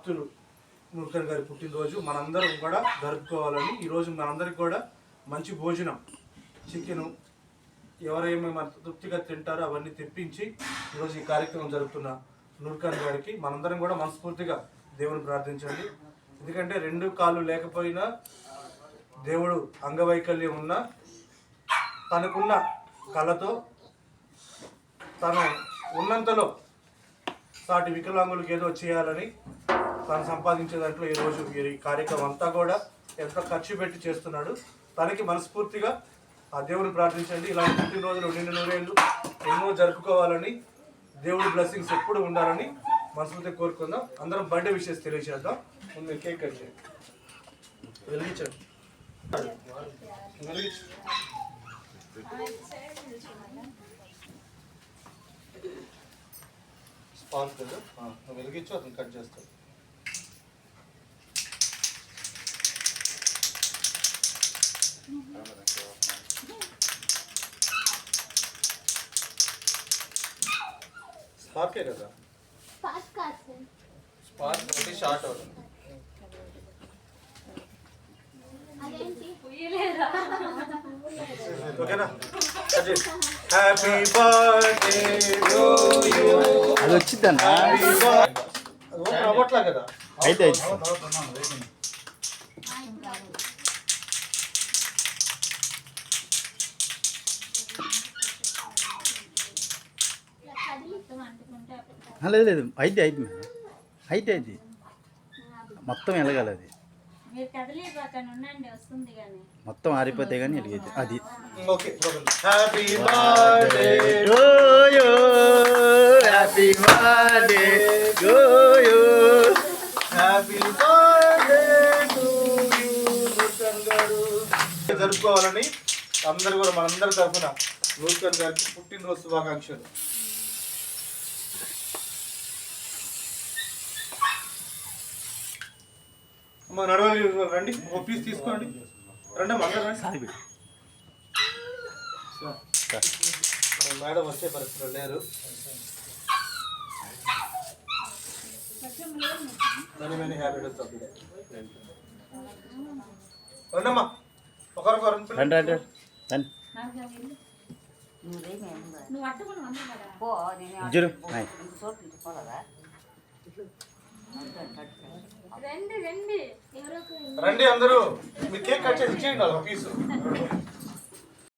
భక్తులు నూర్కన్ గారి పుట్టినరోజు మనందరం కూడా జరుపుకోవాలని ఈరోజు మనందరికి కూడా మంచి భోజనం చికెను ఎవరేమి మన తృప్తిగా తింటారో అవన్నీ తెప్పించి ఈరోజు ఈ కార్యక్రమం జరుపుతున్న నూర్కన్ గారికి మనందరం కూడా మనస్ఫూర్తిగా దేవుని ప్రార్థించండి. ఎందుకంటే రెండు కాళ్ళు లేకపోయినా దేవుడు అంగవైకల్యం ఉన్న తనకున్న కళతో తను ఉన్నంతలో సాటి వికలాంగులకు ఏదో చేయాలని తను సంపాదించే దాంట్లో ఈరోజు ఈ కార్యక్రమం అంతా కూడా ఎంతో ఖర్చు పెట్టి చేస్తున్నాడు. తనకి మనస్ఫూర్తిగా ఆ దేవుని ప్రార్థించండి. ఇలాంటి పుట్టినరోజులు నిండు నూరేళ్ళు ఎన్నో జరుపుకోవాలని దేవుడి బ్లెస్సింగ్స్ ఎప్పుడు ఉండాలని మనస్ఫూర్తిగా కోరుకుందాం. అందరం బర్త్డే విషెస్ తెలియజేద్దాం. ముందు కేక్ కట్ చేయండి. వెలిగించండి. స్పార్క్ వెలిగించు, అతను కట్ చేస్తాడు. స్పార్కే కదా, స్పార్క్ ఒకటి షార్ట్ అవుతుంది. ఓకేనా? Happy birthday to you. అది వచ్చిందన్నా అవ్వట్లా కదా. అయితే లేదు లేదు అయితే అయితే అయితే అయితే మొత్తం వెళ్ళగాలి. అది మొత్తం ఆరిపోతే కానీ వెలిగేది. అది okay. Happy birthday to you, happy birthday to you, happy birthday to you Noorkan గారు. జరుపుకోవాలని అందరూ కూడా మనందరి తరఫున నూర్కన్ గారికి పుట్టినరోజు శుభాకాంక్షలు. అమ్మ నడవాలి, రండి ఒక పీస్ తీసుకోండి. రండి అమ్మ, అందరూ రండి. మేడం వచ్చే పరిస్థితులు లేరు. Many happy returns of the day. రండమ్మా, ఒకరికొకరు రండి రండి రండి. ఇద్దరు రండి అందరూ. మీరు కేక్ కట్ చేసి ఇచ్చేయండి ఒక పీసు.